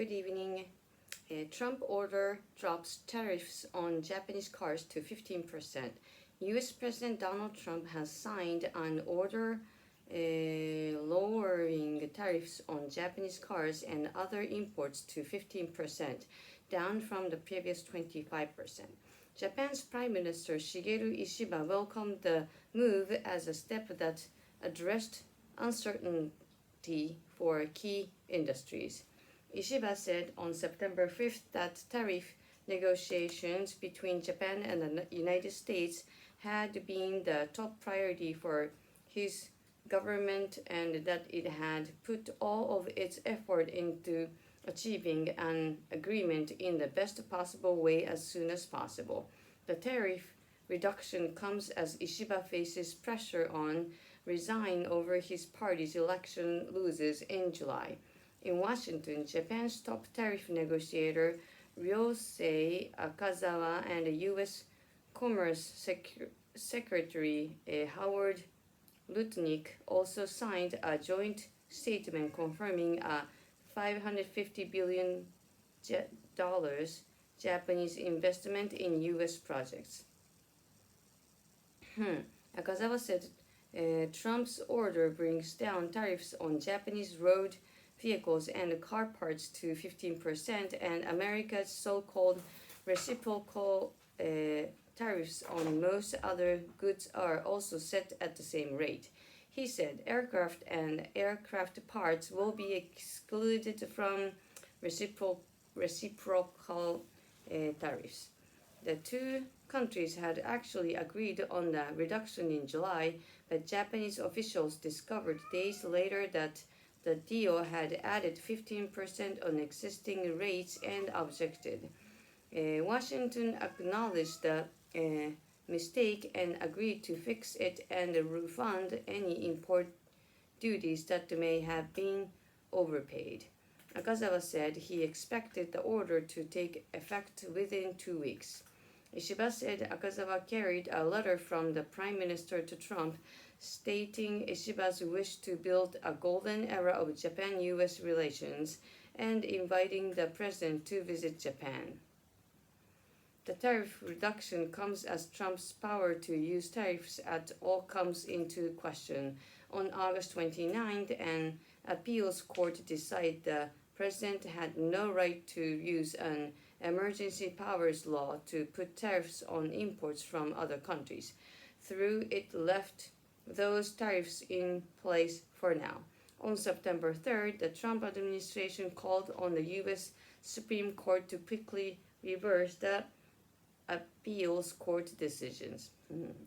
Good evening. Trump order drops tariffs on Japanese cars to 15%. US President Donald Trump has signed an order lowering tariffs on Japanese cars and other imports to 15%, down from the previous 25%. Japan's Prime Minister Shigeru Ishiba welcomed the move as a step that addressed uncertainty for key industries. Ishiba said on September 5th that tariff negotiations between Japan and the United States had been the top priority for his government and that it had put all of its effort into achieving an agreement in the best possible way as soon as possible. The tariff reduction comes as Ishiba faces pressure on resign over his party's election losses in July. In Washington, Japan's top tariff negotiator Ryosei Akazawa and U.S. Commerce Secretary Howard Lutnick also signed a joint statement confirming a $550 billion Japanese investment in U.S. projects. Akazawa said Trump's order brings down tariffs on Japanese road vehicles and car parts to 15%, and America's so-called reciprocal tariffs on most other goods are also set at the same rate. He said aircraft and aircraft parts will be excluded from reciprocal tariffs. The two countries had actually agreed on the reduction in July, but Japanese officials discovered days later that the deal had added 15% on existing rates and objected. Washington acknowledged the mistake and agreed to fix it and refund any import duties that may have been overpaid. Akazawa said he expected the order to take effect within 2 weeks. Ishiba said Akazawa carried a letter from the Prime Minister to Trump stating Ishiba's wish to build a golden era of Japan-US relations and inviting the president to visit Japan. The tariff reduction comes as Trump's power to use tariffs at all comes into question. On August 29th, an appeals court decided the president had no right to use an emergency powers law to put tariffs on imports from other countries. Through it left those tariffs in place for now. On September 3rd, the Trump administration called on the U.S. Supreme Court to quickly reverse the appeals court decisions.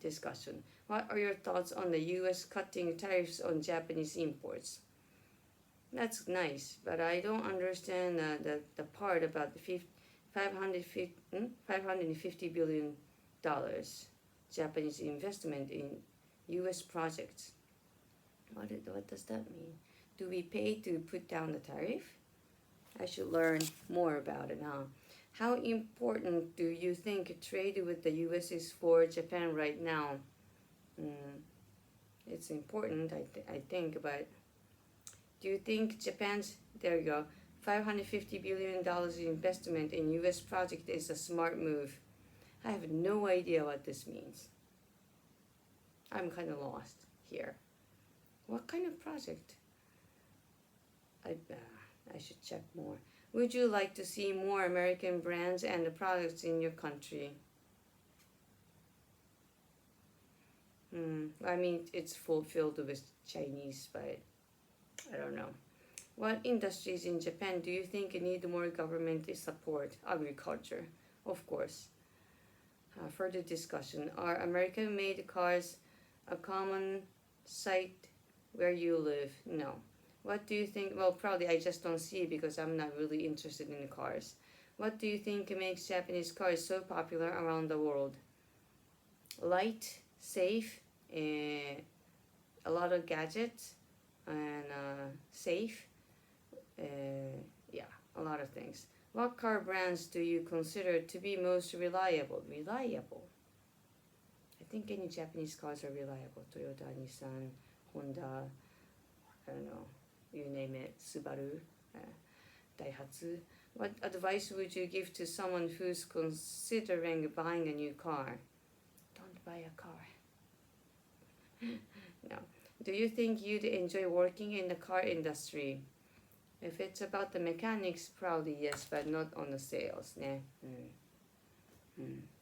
Discussion. What are your thoughts on the U.S. cutting tariffs on Japanese imports? That's nice, but I don't understand the part about the $550 billion Japanese investment in U.S. projects. What does that mean? Do we pay to put down the tariff? I should learn more about it, huh? How important do you think trade with the U.S. is for Japan right now? It's important, I think, but do you think Japan's, there you go, $550 billion investment in U.S. project is a smart move? I have no idea what this means. I'm kind of lost here. What kind of project? I should check more. Would you like to see more American brands and products in your country? I mean, it's fulfilled with Chinese, but I don't know. What industries in Japan do you think need more government support? Agriculture, of course. Further discussion. Are American-made cars a common sight where you live? No. What do you think? Well, probably I just don't see because I'm not really interested in cars. What do you think makes Japanese cars so popular around the world? Light, safe, a lot of gadgets, and safe. Yeah, a lot of things. What car brands do you consider to be most reliable? Reliable? I think any Japanese cars are reliable. Toyota, Nissan, Honda, I don't know, you name it, Subaru. Daihatsu. What advice would you give to someone who's considering buying a new car? Don't buy a car. No. Do you think you'd enjoy working in the car industry? If it's about the mechanics, probably yes, but not on the sales. ね。うん。うん